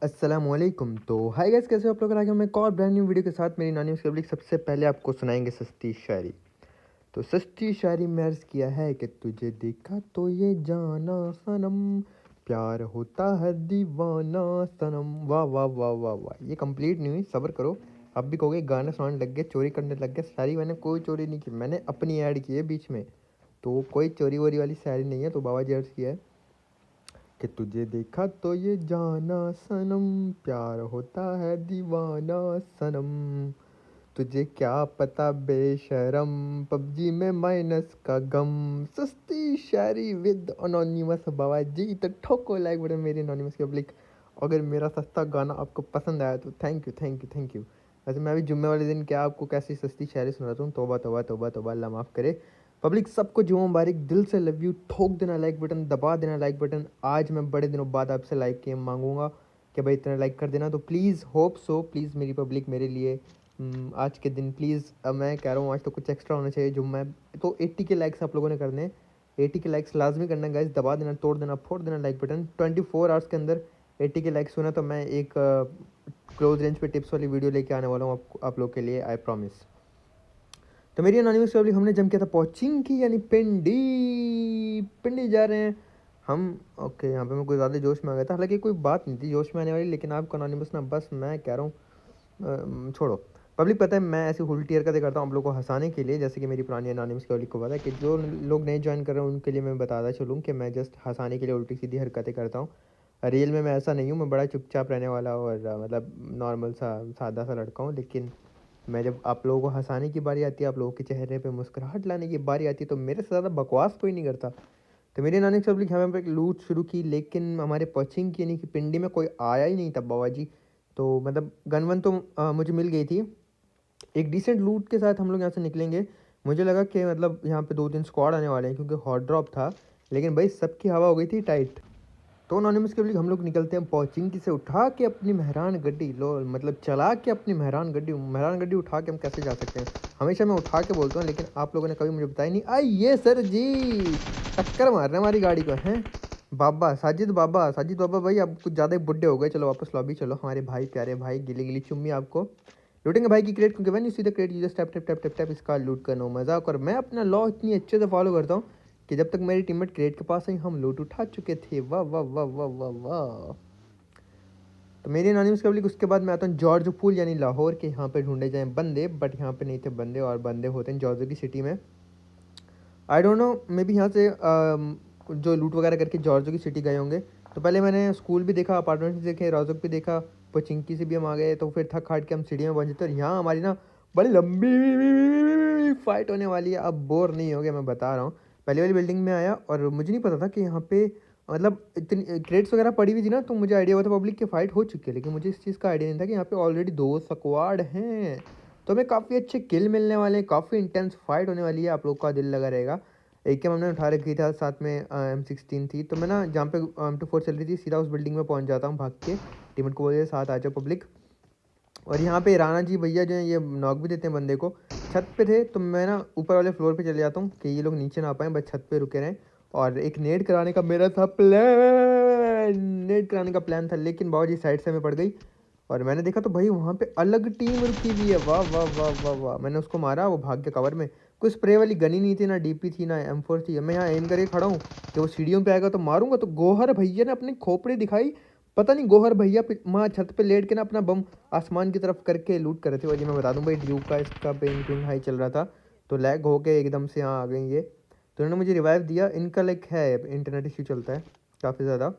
अस्सलामुअलैकुम। तो hi guys, कैसे हो आप लोग? आ गए मैं एक और ब्रांड न्यू वीडियो के साथ। मेरी नानी उसके पब्लिक सबसे पहले आपको सुनाएंगे सस्ती शायरी। तो सस्ती शायरी में अर्ज़ किया है कि तुझे देखा तो ये जाना सनम, प्यार होता है दीवाना सनम। वाह वाह वाह वाह वाह। ये कंप्लीट नहीं हुई, सब्र करो। आप भी कहोगे गाना सुनाने लग गए, चोरी करने लग गए। शायरी मैंने कोई चोरी नहीं की, मैंने अपनी ऐड की है बीच में। तो कोई चोरी वोरी वाली शायरी नहीं है। तो बाबा जी अर्ज़ किया है कि तुझे देखा तो ये जाना सनम, प्यार होता है दीवाना सनम। तुझे क्या पता बेशरम, पबजी में माइनस का गम। सस्ती शायरी विद अनोनिमस बाबा जी। तो ठोको लाइक बटन मेरी अनोनिमस की पब्लिक। अगर मेरा सस्ता गाना आपको पसंद आया तो thank you thank you thank you. वैसे मैं भी जुम्मे वाले दिन क्या आपको कैसी सस्ती शायरी सुनाता हूँ। तौबा तौबा तौबा तौबा, अल्लाह माफ़ करे। पब्लिक सबको जुम्मा मुबारक, दिल से लव यू। ठोक देना लाइक बटन, दबा देना लाइक बटन। आज मैं बड़े दिनों बाद आपसे लाइक के मांगूंगा कि भाई इतना लाइक कर देना। तो प्लीज़ होप सो, प्लीज़ मेरी पब्लिक मेरे लिए आज के दिन प्लीज़, मैं कह रहा हूँ आज तो कुछ एक्स्ट्रा होना चाहिए जुम्मा है। तो 80 के लाइक्स आप लोगों ने करने हैं। 80 के लाइक्स लाजमी करना है गाइस। दबा देना, तोड़ देना, फोड़ देना लाइक बटन। 24 आवर्स के अंदर 80 के लाइक्स होना तो मैं एक क्लोज रेंज पे टिप्स वाली वीडियो लेके आने वाला हूँ आप लोग के लिए, आई प्रॉमिस। तो मेरी अनोनिमस पब्लिक, हमने जम किया था पहुँचिंग की यानी पिंडी। पिंडी जा रहे हैं हम। ओके, यहाँ पे मैं कोई ज़्यादा जोश में आ गया था, हालांकि कोई बात नहीं थी जोश में आने वाली, लेकिन आपको अनोनिमस ना, बस मैं कह रहा हूँ छोड़ो। पब्लिक पता है मैं ऐसी उल्टी हरकतें करता हूँ आप लोगों को हंसाने के लिए, जैसे कि मेरी पुरानी अनोनिमस की पब्लिक को पता है कि जो लोग नए ज्वाइन कर रहे हैं उनके लिए मैं बताता चलूँ कि मैं जस्ट हंसाने के लिए उल्टी सीधी हरकतें करता हूँ। रियल में मैं ऐसा नहीं हूँ, मैं बड़ा चुपचाप रहने वाला और मतलब नॉर्मल सा सादा सा लड़का हूँ। लेकिन मैं जब आप लोगों को हंसाने की बारी आती है, आप लोगों के चेहरे पे मुस्कुराहट लाने की बारी आती है, तो मेरे से ज़्यादा बकवास कोई नहीं करता। तो मेरी नानी पब्लिक हमें पे एक लूट शुरू की, लेकिन हमारे पचिंग की यानी कि पिंडी में कोई आया ही नहीं था बाबा जी। तो मतलब गन वन तो मुझे मिल गई थी। एक डिसेंट लूट के साथ हम लोग यहाँ से निकलेंगे। मुझे लगा कि मतलब यहाँ पे 2-3 स्क्वाड आने वाले हैं क्योंकि हॉट ड्रॉप था, लेकिन भाई सबकी हवा हो गई थी टाइट। तो अनोनिमस के लिए हम लोग निकलते हैं पहुँचिंग से उठा के अपनी मेहरान गड्डी, लो मतलब चला के अपनी मेहरान गड्डी उठा के हम कैसे जा सकते हैं। हमेशा मैं उठा के बोलता हूँ, लेकिन आप लोगों ने कभी मुझे बताया नहीं। आइए सर जी, टक्कर मार रहे हैं हमारी गाड़ी को हैं। बाबा साजिद बाबा भाई, आप कुछ ज़्यादा ही बुड्ढे हो गए। चलो वापस लॉबी चलो हमारे भाई, प्यारे भाई। गिली गिली चुम्मी आपको। लूटेंगे भाई की क्रेट, क्योंकि when you see the crate you just tap tap tap tap tap. इसका लूट का नो मजाक। और मैं अपना लॉ इतनी अच्छे से फॉलो करता हूँ कि जब तक मेरी टीममेट क्रेट के पास आई हम लूट उठा चुके थे। वाह वाह वाह वाह वाह वाह। तो मेरी नानी उसके पब्लिक, उसके बाद मैं आता हूँ जॉर्ज फूल यानी लाहौर के। यहाँ पे ढूंढे जाएं बंदे, बट यहाँ पे नहीं थे बंदे, और बंदे होते हैं जॉर्ज की सिटी में। I don't know, may be यहाँ से जो लूट वगैरह करके जॉर्जो की सिटी गए होंगे। तो पहले मैंने स्कूल भी देखा, अपार्टमेंट भी देखे, रोजक भी देखा, पोचिंकी से भी हम आ गए। तो फिर थक हाट के हम सीढ़ी में पहुंचे थे, और यहाँ हमारी ना बड़ी लंबी फाइट होने वाली है। अब बोर नहीं हो गया, मैं बता रहा हूँ। पहले वाली बिल्डिंग में आया और मुझे नहीं पता था कि यहाँ पे मतलब इतनी क्रेट्स वगैरह पड़ी हुई थी ना, तो मुझे आइडिया हुआ था पब्लिक की फाइट हो चुकी है, लेकिन मुझे इस चीज़ का आइडिया नहीं था कि यहाँ पे ऑलरेडी 2 स्क्वाड हैं। तो हमें काफ़ी अच्छे किल मिलने वाले हैं, काफ़ी इंटेंस फाइट होने वाली है, आप लोग का दिल लगा रहेगा। एक कैम हमने उठा रखी था, साथ में M16 थी। तो मैं ना जहाँ पे M24 चल रही थी, सीधा उस बिल्डिंग में पहुँच जाता हूँ भाग के। टीममेट को बोलिए साथ आ जाओ पब्लिक। और यहाँ पे राणा जी भैया जो हैं ये नॉक भी देते हैं बंदे को। छत पे थे, तो मैं ना ऊपर वाले फ्लोर पे चले जाता हूँ कि ये लोग नीचे ना आ पाएँ, बस छत पे रुके रहें। और एक नेड कराने का मेरा था प्लान, नेड कराने का प्लान था, लेकिन बाबा जी साइड से हमें पड़ गई। और मैंने देखा तो भाई वहाँ पे अलग टीम रुकी हुई है। वाह वाह वाह वाह वाह। मैंने उसको मारा, वो भाग के कवर में। कोई स्प्रे वाली गनी नहीं थी, ना डीपी थी, ना M4 थी। मैं यहाँ एम करके खड़ा हूँ कि वो सीढ़ियों पे आएगा तो मारूंगा। तो गोहर भैया ने अपनी खोपड़ी दिखाई। पता नहीं गोहर भैया वहाँ छत पे लेट के ना अपना बम आसमान की तरफ करके लूट कर रहे थे। और ये मैं बता दूँ भाई, ड्यूक का इसका पिंग हाई चल रहा था, तो लैग होके एकदम से यहाँ आ गई ये। तो इन्होंने मुझे रिवाइव दिया। इनका लाइक है इंटरनेट इश्यू चलता है काफ़ी ज़्यादा।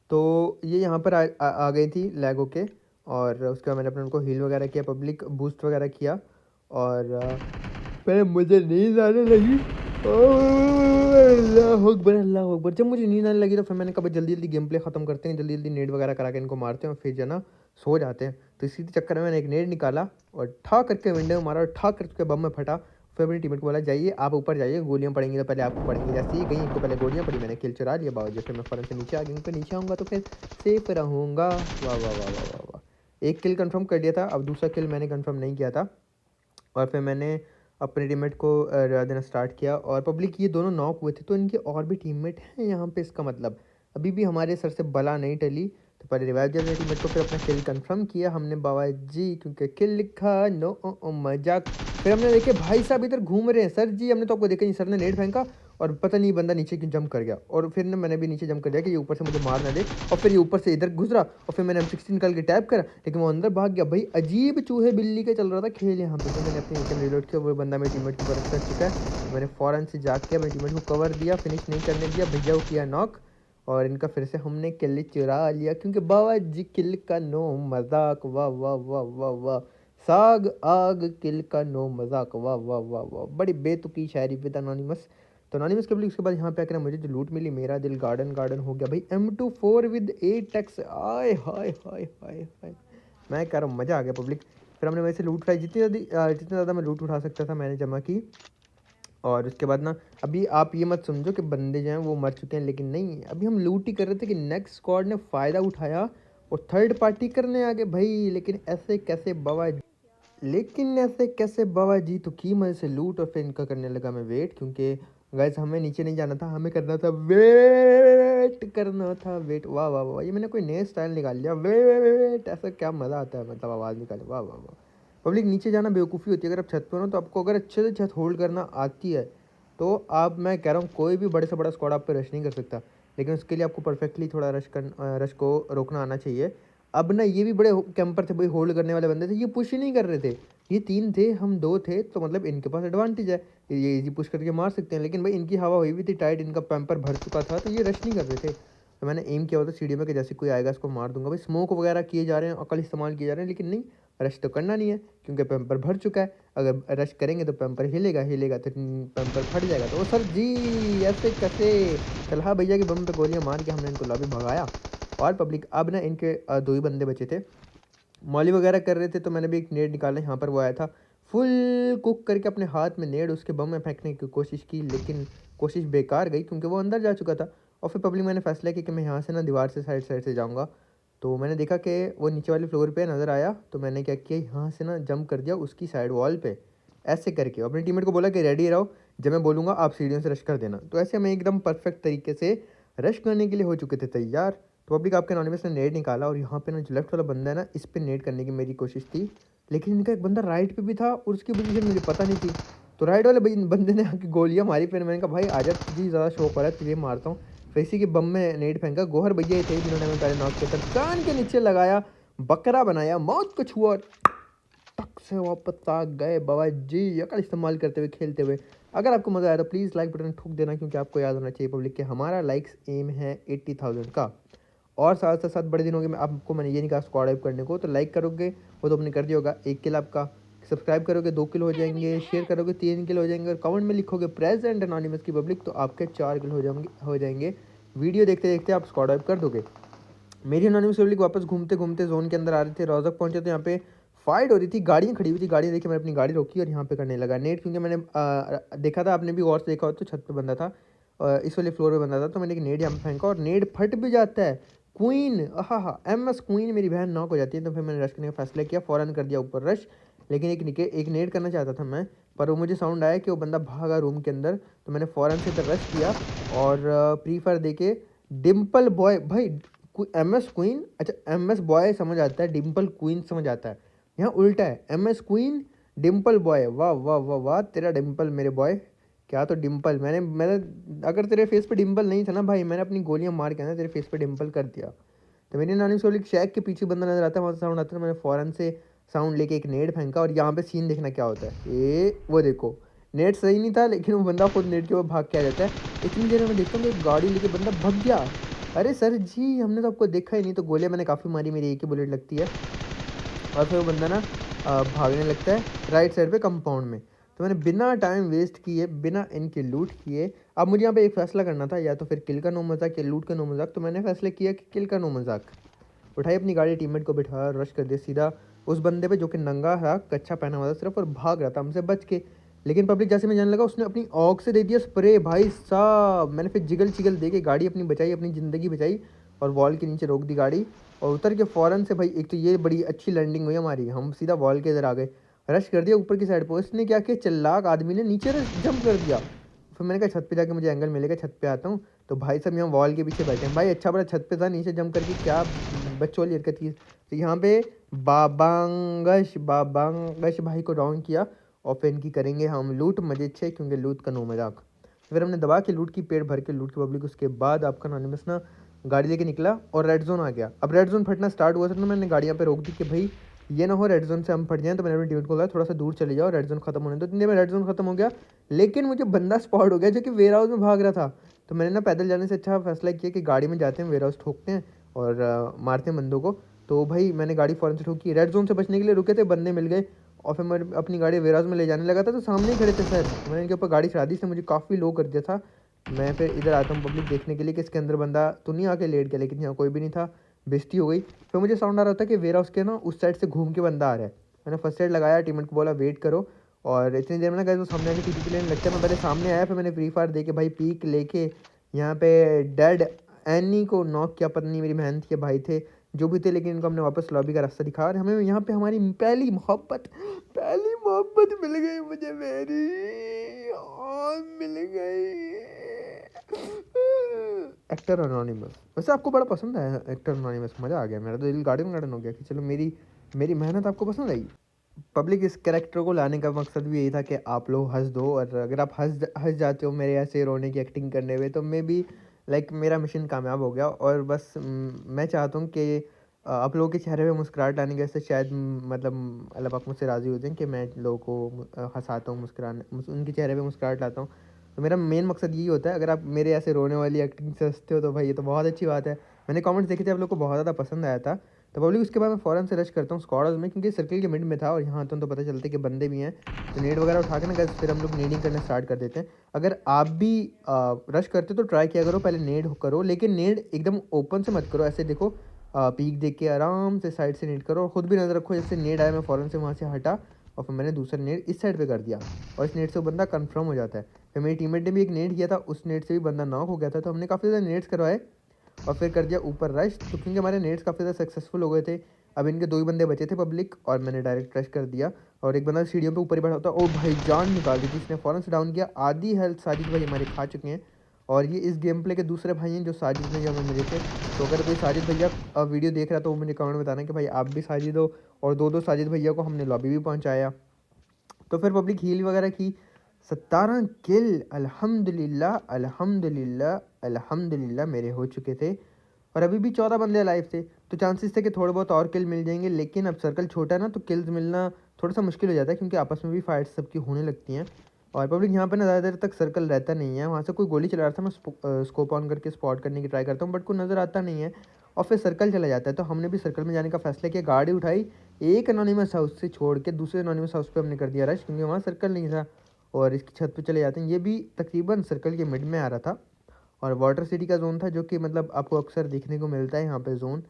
तो ये यहाँ पर आ गई थी लैग होके। और उसके बाद मैंने अपने उनको हील वगैरह किया, पब्लिक बूस्ट वगैरह किया। और पहले मुझे नींद आने लगी। अल्लाह अकबर अल्लाह अकबर। जब मुझे नींद आने लगी तो फिर मैंने कहा जल्दी जल्दी गेम प्ले ख़त्म करते हैं, जल्दी जल्दी नेट वगैरह करा के इनको मारते हैं और फिर जो ना सो जाते हैं। तो इसी चक्कर में मैंने एक नेट निकाला और ठा करके विंडो में मारा, और ठा करके बम में फटा। फिर अपनी टीममेट को बोला जाइए आप ऊपर जाइए, गोलियाँ पड़ेंगी तो पहले आपको पड़ेंगी। जैसे ही गई इनको पहले गोलियाँ पड़ी, मैंने किल चुरा लिया बावजूद। फिर मैं फ़ौरन से नीचे आ गई, फिर नीचे आऊँगा तो फिर सेफ रहूँगा। वाह वाह वाह वाह वाह वाह। एक किल कंफर्म कर दिया था, अब दूसरा किल मैंने कंफर्म नहीं किया था। और फिर मैंने अपने टीममेट को रिवा देना स्टार्ट किया। और पब्लिक ये दोनों नॉक हुए थे, तो इनके और भी टीममेट हैं यहाँ पे। इसका मतलब अभी भी हमारे सर से बला नहीं टली। तो पहले रिवाइव दिया अपने टीममेट को, फिर अपना किल कंफर्म किया हमने बाबा जी, क्योंकि किल लिखा नो मजाक। फिर हमने देखे भाई साहब इधर घूम रहे हैं। सर जी हमने तो आपको देखा नहीं, सर ने नेट फेंका और पता नहीं बंदा नीचे क्यों जंप कर गया, और फिर ना मैंने भी नीचे जंप कर दिया कि ये ऊपर से मुझे मार ना दे, और फिर ये ऊपर से इधर गुजरा और फिर मैंने M16 निकाल के टैप करा, लेकिन वो अंदर भाग गया। भाई अजीब चूहे बिल्ली के चल रहा था खेल यहाँ पे। तो मैंने अपनी एटीएम रिलोड किया, वो बंदा मेरे टीममेट की बरस कर चुका है। मैंने फ़ौरन से जाके अपने टीममेट को कवर दिया, फिनिश नहीं करने दिया, भैया को किया नॉक, और इनका फिर से हमने किल चुरा लिया, क्योंकि बाबा जी किल का नो मजाक। वाह वाह वाह वाह वाह, साग आग किल का नो मजाक। वाह वाह वाह वाह, बड़ी बेतुकी शायरी विद अनोनिमस। तो अनोनिमस के उसके बाद यहाँ पे आकर मुझे जो लूट मिली, मेरा दिल गार्डन गार्डन हो गया भाई। M24 विद 8x, आय हाय हाय हाय हाय, मैं कह रहा हूँ मज़ा आ गया पब्लिक। फिर हमने वैसे लूट उठाई, जितनी ज़्यादा मैं लूट उठा सकता था मैंने जमा की। और उसके बाद ना अभी आप ये मत समझो कि बंदे जो हैं वो मर चुके हैं, लेकिन नहीं, अभी हम लूट ही कर रहे थे कि नेक्स्ट स्क्वाड ने फ़ायदा उठाया और थर्ड पार्टी करने आ गए भाई। लेकिन ऐसे कैसे बाबा जी तो की मजे से लूट, और फिर इनका करने लगा मैं वेट, क्योंकि गाइस हमें नीचे नहीं जाना था, हमें करना था वेट, करना था वेट। वाह वाह वाह, ये मैंने कोई नया स्टाइल निकाल लिया, वेट, ऐसा क्या मज़ा आता है, मतलब आवाज़ निकाले। वाह वाह वाह। पब्लिक नीचे जाना बेवकूफ़ी होती है, अगर आप छत पर हो तो आपको अगर अच्छे से छत होल्ड करना आती है तो आप, मैं कह रहा हूँ कोई भी बड़े से बड़ा स्क्वाड आप पे रश नहीं कर सकता, लेकिन उसके लिए आपको परफेक्टली थोड़ा रश को रोकना आना चाहिए। अब ना ये भी बड़े कैंपर थे भाई, होल्ड करने वाले बंदे थे, ये पुश ही नहीं कर रहे थे। ये 3 थे, हम 2 थे, तो मतलब इनके पास एडवांटेज है, ये इजी पुश करके मार सकते हैं। लेकिन भाई इनकी हवा हुई भी थी टाइट, इनका पैम्पर भर चुका था, तो ये रश नहीं कर रहे थे। तो मैंने एम किया हुआ था सीढ़ी में कि जैसे कोई आएगा इसको मार दूंगा। भाई स्मोक वगैरह किए जा रहे हैं, अकल इस्तेमाल किए जा रहे हैं, लेकिन नहीं, रश तो करना नहीं है, क्योंकि पैम्पर भर चुका है। अगर रश करेंगे तो पैम्पर हिलेगा तो पैम्पर फट जाएगा। तो सर जी ऐसे कैसे, चला भैया के बम पे गोलियाँ मार के हमने इनको लॉबी भगाया। और पब्लिक अब ना इनके 2 ही बंदे बचे थे, मॉली वगैरह कर रहे थे, तो मैंने भी एक नेड निकाला। यहाँ पर वो आया था, फुल कुक करके अपने हाथ में नेड उसके बम में फेंकने की कोशिश की, लेकिन कोशिश बेकार गई, क्योंकि वो अंदर जा चुका था। और फिर पब्लिक मैंने फैसला किया कि मैं यहाँ से ना दीवार से साइड से जाऊँगा। तो मैंने देखा कि वो नीचे वाले फ्लोर पे नज़र आया, तो मैंने क्या किया, यहाँ से ना जंप कर दिया उसकी साइड वॉल पे, ऐसे करके अपने टीममेट को बोला कि रेडी रहो, जब मैं बोलूँगा आप सीढ़ियों से रश कर देना। तो ऐसे हमें एकदम परफेक्ट तरीके से रश करने के लिए हो चुके थे तैयार। तो पब्लिक आपके एनोनिमस ने नेट निकाला, और यहाँ पे ना जो लेफ्ट वाला बंदा है ना, इस पे नेट करने की मेरी कोशिश थी, लेकिन इनका एक बंदा राइट पे भी था और उसकी पोजीशन मुझे पता नहीं थी। तो राइट वाले बंदे ने आके गोलियां मारी, फिर मैंने कहा भाई आजा, तुझे ज़्यादा शौक वाला है, तुझे मारता हूँ। फिर इसी के बम में नेट फेंका। गोहर भैया ही थे जिन्होंने हमें पहले नॉक किया था, कान के नीचे लगाया, बकरा बनाया, मौत को छुआ, टक से वापस आ गए बाबा जी, अकल इस्तेमाल करते हुए खेलते हुए। अगर आपको मज़ा आया तो प्लीज़ लाइक बटन ठोक देना, क्योंकि आपको याद होना चाहिए पब्लिक के हमारा लाइक्स एम है 80,000 का। और साथ बड़े दिन हो गए मैं आपको, मैंने ये नहीं कहा स्क्वाड वाइप करने को, तो लाइक करोगे वो तो आपने कर दिया होगा, 1 किल आपका, सब्सक्राइब करोगे 2 किल हो जाएंगे, शेयर करोगे 3 किल हो जाएंगे, और कमेंट में लिखोगे प्रेजेंट एनोनिमस की पब्लिक, तो आपके 4 किल हो जाएंगे। वीडियो देखते देखते आप स्क्वाड वाइप कर दोगे। मेरी एनोनिमस पब्लिक वापस घूमते घूमते जोन के अंदर आ रहे थे, रोजक पहुंचे तो यहाँ पे फाइट हो रही थी, गाड़ियाँ खड़ी हुई थी, गाड़ियाँ देखी, मैंने अपनी गाड़ी रोकी और यहाँ पे करने लगा नेट, क्योंकि मैंने देखा था, आपने भी गौर से देखा हो तो छत पे बंदा था, इस वाले फ्लोर पे बंदा था, तो मैंने एक नेट यहाँ पे फेंका और नेट फट भी जाता है। क्वीन, हाँ MS क्वीन मेरी बहन नॉक हो जाती है। तो फिर मैंने रश करने का फैसला किया, फ़ौरन कर दिया ऊपर रश, लेकिन एक नेट करना चाहता था मैं, पर वो मुझे साउंड आया कि वो बंदा भागा रूम के अंदर, तो मैंने फ़ौरन से इधर रश किया और प्री फायर दे के डिम्पल बॉय भाई, MS क्वीन, अच्छा MS बॉय समझ आता है, डिम्पल क्वीन समझ आता है, यहाँ उल्टा है, MS क्वीन डिम्पल बॉय। वाह वाह वाह वाह, तेरा डिम्पल मेरे बॉय, क्या तो डिम्पल, मैंने अगर तेरे फेस पे डिम्पल नहीं था ना भाई, मैंने अपनी गोलियां मार के ना तेरे फेस पे डिम्पल कर दिया। तो मेरी नानी सोली शैक के पीछे बंदा नजर आता है, वहाँ से साउंड आता है, मैंने फ़ौरन से साउंड लेके एक नेट फेंका, और यहाँ पे सीन देखना क्या होता है, ये वो देखो, नेट सही नहीं था, लेकिन वो बंदा खुद नेट के ऊपर भाग के आ जाता है। इतनी देर में देखता हूँ एक गाड़ी लेके बंदा भग गया। अरे सर जी हमने तो आपको देखा ही नहीं। तो गोलियाँ मैंने काफ़ी मारी, मेरी एक ही बुलेट लगती है, और फिर वो बंदा ना भागने लगता है राइट साइड पे कंपाउंड में। तो मैंने बिना टाइम वेस्ट किए, बिना इनके लूट किए, अब मुझे यहाँ पे एक फ़ैसला करना था, या तो फिर किल का नो मजाक या लूट का नो मजाक। तो मैंने फैसला किया कि किल का नो मजाक। उठाई अपनी गाड़ी, टीममेट को बिठाया, रश कर दिया सीधा उस बंदे पे जो कि नंगा था, कच्चा पहना हुआ था सिर्फ, और भाग रहा था हमसे बच के। लेकिन पब्लिक जैसे मैं जाने लगा, उसने अपनी ऑग से दे दिया स्प्रे भाई साहब। मैंने फिर जिगल चिगल दे के गाड़ी अपनी बचाई, अपनी ज़िंदगी बचाई, और वॉल के नीचे रोक दी गाड़ी, और उतर के फ़ौरन से भाई, एक तो ये बड़ी अच्छी लैंडिंग हुई हमारी, हम सीधा वॉल के इधर आ गए, रश कर दिया ऊपर की साइड पर। उसने क्या किया, चिल्लाक आदमी ने नीचे जंप कर दिया। फिर मैंने कहा छत पे जाके मुझे एंगल मिलेगा, छत पे आता हूँ। तो भाई सब यहाँ वॉल के पीछे बैठे हैं। भाई अच्छा बड़ा छत पे था, नीचे जंप करके क्या बच्चों वाली हरकत की। तो यहाँ पे बाबांगश भाई को डाउन किया और फिर इनकी करेंगे हम लूट मजे छे, क्योंकि लूट का नो मजाक। फिर हमने दबा के लूट की, पेट भर के लूट की पब्लिक। उसके बाद आपका अनोनिमस ना गाड़ी लेके निकला और रेड जोन आ गया। अब रेड जोन फटना स्टार्ट हुआ था तो मैंने गाड़ियाँ पे रोक दी कि भाई ये ना हो रेड जोन से हम फट जाएं। तो मैंने अपनी टीम को बोला थोड़ा सा दूर चले जाओ, रेड जोन खत्म होने दो। इतने में रेड जोन खत्म हो गया, लेकिन मुझे बंदा स्पॉट हो गया जो कि वेयर हाउस में भाग रहा था। तो मैंने ना पैदल जाने से अच्छा फैसला किया कि गाड़ी में जाते हैं, वेयर हाउस ठोकते हैं और मारते हैं बंदों को। तो भाई मैंने गाड़ी फ़ौरन से ठोकी, रेड जोन से बचने के लिए रुके थे, बंदे मिल गए और फिर मैं अपनी गाड़ी वेयर हाउस में ले जाने लगा था तो सामने ही खड़े थे सर। मैंने इनके ऊपर गाड़ी चढ़ा दी, इसने मुझे काफ़ी लो कर दिया था। मैं फिर इधर आता हूँ पब्लिक देखने के लिए कि इसके अंदर बंदा तो नहीं आके लेट गया, लेकिन यहाँ कोई भी नहीं था, बेइज्जती हो गई। फिर मुझे साउंड आ रहा था कि वेयर हाउस के ना उस साइड से घूम के बंदा आ रहा है। मैंने फर्स्ट एड लगाया, टीममेट को बोला वेट करो, और इतनी देर में ना गए तो सामने आके टीपी लेने लगता है। मैं पहले सामने आया, फिर मैंने फ्री फायर दे के भाई पीक लेके यहाँ पे डेड एनी को नॉक किया। पता नहीं मेरी मेहनत के भाई थे जो भी थे, लेकिन इनको हमने वापस लॉबी का रास्ता दिखा और हमें यहाँ पे हमारी पहली मोहब्बत मिल गई मुझे, मेरी मिल गई। एक्टर अनोनिमस, वैसे आपको बड़ा पसंद है एक्टर अनोनिमस, मज़ा आ गया, मेरा तो दिल गार्डन गार्डन हो गया कि चलो मेरी मेरी मेहनत आपको पसंद आई। पब्लिक इस कैरेक्टर को लाने का मकसद भी यही था कि आप लोग हंस दो, और अगर आप हंस जाते हो मेरे ऐसे रोने की एक्टिंग करने में, तो मैं भी मेरा मिशन कामयाब हो गया। और बस मैं चाहता हूँ कि आप लोगों के चेहरे पे मुस्कुराहट लाने के, से शायद मतलब अल्लाह पाक मुझसे राज़ी हो जाए कि मैं लोगों को हंसाता हूँ, उनके चेहरे पे मुस्कुराहट लाता हूँ। तो मेरा मेन मकसद यही होता है। अगर आप मेरे ऐसे रोने वाली एक्टिंग से हंसते हो तो भाई ये तो बहुत अच्छी बात है। मैंने कमेंट्स देखे थे, आप लोग को बहुत ज़्यादा पसंद आया था। तो पब्लिक उसके बाद मैं फ़ौरन से रश करता हूँ स्क्वाड हाउस में, क्योंकि सर्कल के मिड में था और यहाँ आता हूँ तो पता चलता है कि बंदे भी हैं। तो नेड वगैरह उठा के ना गाइस फिर हम लोग नेडिंग करना स्टार्ट कर देते हैं। अगर आप भी रश करते हो तो ट्राई किया करो, पहले नेड करो, लेकिन नेड एकदम ओपन से मत करो। ऐसे देखो पीक देख के आराम से साइड से नेड करो, और ख़ुद भी नज़र रखो। जैसे नेड आया मैं फ़ौरन से वहाँ से हटा और फिर मैंने दूसरा नेड इस साइड पे कर दिया, और इस नेड से वो बंदा कंफर्म हो जाता है। फिर मेरी टीममेट ने भी एक नेड किया था, उस नेड से भी बंदा नॉक हो गया था। तो हमने काफ़ी ज़्यादा नेड्स करवाए और फिर कर दिया ऊपर रश। तो क्योंकि हमारे नेट्स काफ़ी ज़्यादा सक्सेसफुल हो गए थे, अब इनके 2 ही बंदे बचे थे पब्लिक, और मैंने डायरेक्ट रश कर दिया। और एक बंदा सीढ़ियों पे ऊपर ही बैठा होता, ओ भाई जान निकाल दी थी इसने, फ़ौरन से डाउन किया। आधी हेल्थ साजिद भाई हमारे खा चुके हैं, और ये इस गेम प्ले के दूसरे भाई हैं जो साजिद ने जो हमें मिले थे। तो अगर कोई साजिद भैया वीडियो देख रहा है तो वो मुझे कमेंट बताना कि भाई आप भी साजिद हो, और 2-2 साजिद भैया को हमने लॉबी भी पहुँचाया। तो फिर पब्लिक हील वगैरह की, 17 किल अल्हम्दुलिल्लाह अल्हम्दुलिल्लाह अल्हम्दुलिल्लाह मेरे हो चुके थे, और अभी भी 14 बंदे लाइव थे। तो चांसेस थे कि थोड़े बहुत और किल मिल जाएंगे, लेकिन अब सर्कल छोटा है ना, तो किल्स मिलना थोड़ा सा मुश्किल हो जाता है, क्योंकि आपस में भी फाइट्स सबकी होने लगती हैं। और पब्लिक यहाँ पे ना ज़्यादा देर तक सर्कल रहता नहीं है। वहाँ से कोई गोली चला रहा था, मैं स्कोप ऑन करके स्पॉट करने की ट्राई करता हूँ, बट कोई नज़र आता नहीं है, और फिर सर्कल चला जाता है। तो हमने भी सर्कल में जाने का फैसला किया, गाड़ी उठाई, एक एनोनिमस हाउस से छोड़ के दूसरे एनोनिमस हाउस पे हमने कर दिया रश, क्योंकि वहाँ सर्कल नहीं था, और इसकी छत पे चले जाते हैं। ये भी तकरीबन सर्कल के मिड में आ रहा था, और वाटर सिटी का जोन था, जो कि मतलब आपको अक्सर देखने को मिलता है यहाँ पे जोन।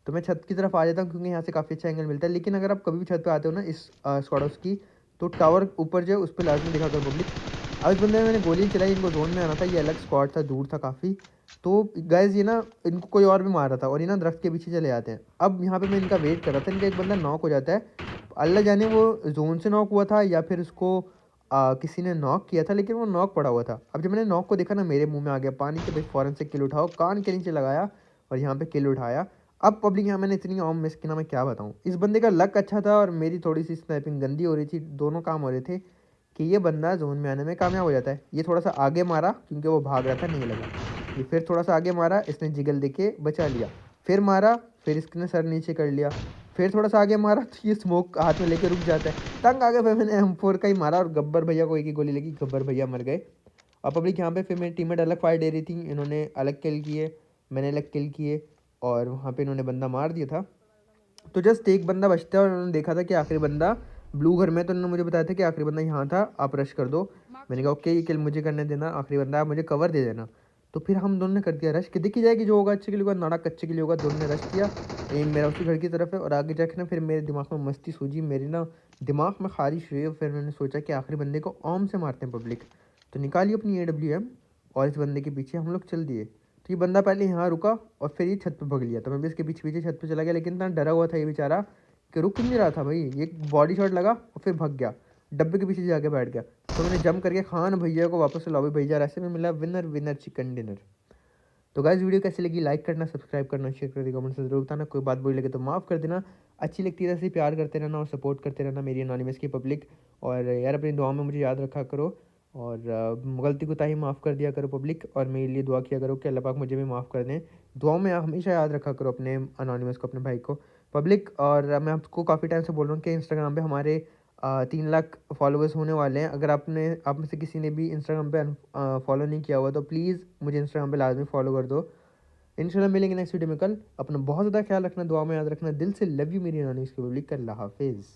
तो मैं छत की तरफ आ जाता हूँ, क्योंकि यहाँ से काफ़ी अच्छा एंगल मिलता है। लेकिन अगर आप कभी भी छत पे आते हो ना इस स्क्वाड हाउस की, तो टावर ऊपर जो है उस पर लाजमी दिखा करो पब्लिक। अब इस बंदे में मैंने गोली चलाई, इनको जोन में आना था, ये अलग स्क्वाड था, दूर था काफ़ी। तो गाइज ये ना इनको कोई और भी मार रहा था, और ये ना दरख्त के पीछे चले जाते हैं। अब यहाँ पे मैं इनका वेट कर रहा था, इनका एक बंदा नॉक हो जाता है। अल्लाह जाने वो जोन से नॉक हुआ था या फिर उसको किसी ने नॉक किया था, लेकिन वो नॉक पड़ा हुआ था। अब जब मैंने नॉक को देखा ना, मेरे मुंह में आ गया पानी के, भाई फ़ौरन से किल उठाओ, कान के नीचे लगाया और यहाँ पे किल उठाया। अब पब्लिक यहाँ मैंने इतनी ऑम मिस की ना, मैं क्या बताऊँ। इस बंदे का लक अच्छा था और मेरी थोड़ी सी स्नैपिंग गंदी हो रही थी, दोनों काम हो रहे थे कि ये बंदा जोन में आने में कामयाब हो जाता है। ये थोड़ा सा आगे मारा क्योंकि वो भाग रहा था, नहीं लगा। ये फिर थोड़ा सा आगे मारा, इसने जिगल देके बचा लिया, फिर मारा, फिर इसने सर नीचे कर लिया, फिर थोड़ा सा आगे मारा तो ये स्मोक हाथ में लेके रुक जाता है। तंग आ गया, फिर मैंने M4 का ही मारा और गब्बर भैया को एक ही गोली लगी, गब्बर भैया मर गए। और पब्लिक यहाँ पे फिर मेरी टीममेट अलग फाइट दे रही थी, इन्होंने अलग किल किए, मैंने अलग किल किए, और वहाँ पे इन्होंने बंदा मार दिया था। तो जस्ट एक बंदा बचता है, और उन्होंने देखा था कि आखिरी बंदा ब्लू घर में, तो उन्होंने मुझे बताया था कि आखिरी बंदा यहाँ था, आप रश कर दो। मैंने कहा ओके, ये किल मुझे करने देना, आखिरी बंदा आप मुझे कवर दे देना। तो फिर हम दोनों ने कर दिया रश, कि देखी जाएगी जो होगा अच्छे के लिए होगा, नाड़ा कच्चे के लिए होगा। दोनों ने रश किया, एम मेरा उसी घर की तरफ है, और आगे जाके ना फिर मेरे दिमाग में मस्ती सूझी, मेरी ना दिमाग में खारिश हुई। फिर मैंने सोचा कि आखिरी बंदे को ऑम से मारते हैं पब्लिक। तो निकाली अपनी AWM और इस बंदे के पीछे हम लोग चल दिए। तो ये बंदा पहले यहाँ रुका और फिर ये छत पे भग लिया, तो मैं भी इसके पीछे पीछे छत पे चला गया, लेकिन इतना डरा हुआ था ये बेचारा कि रुक नहीं रहा था भाई। ये बॉडी शॉट लगा और फिर भग गया। डब्बे के पीछे जाके बैठ गया। तो मैंने जंप करके खान भैया को वापस से लॉबी भेजा और ऐसे में मिला विनर विनर चिकन डिनर। तो गाइस वीडियो कैसी लगी, लाइक करना, सब्सक्राइब करना, शेयर करना, कमेंट से जरूर बताना। कोई बात बुरी लगे तो माफ़ कर देना। अच्छी लगती है ऐसे प्यार करते रहना और सपोर्ट करते रहना मेरी एनोनिमस की पब्लिक। और यार अपनी दुआ में मुझे याद रखा करो और गलती कोताही माफ़ कर दिया करो पब्लिक। और मेरे लिए दुआ किया करो कि अल्लाह पाक मुझे भी माफ़ कर दें। दुआओं में हमेशा याद रखा करो अपने अनोनिमस को, अपने भाई को पब्लिक। और मैं आपको काफ़ी टाइम से बोल रहा हूँ कि इंस्टाग्राम पे हमारे 3 लाख फॉलोअर्स होने वाले हैं। अगर आप में से किसी ने भी इंस्टाग्राम पे फॉलो नहीं किया हुआ तो प्लीज़ मुझे इंस्टाग्राम पे लाजमी फॉलो कर दो। इंशाल्लाह मिलेंगे नेक्स्ट वीडियो में कल। अपना बहुत ज़्यादा ख्याल रखना, दुआ में याद रखना। दिल से लव यू मेरी नानी इसकी पब्लिक। अल्लाह हाफिज़।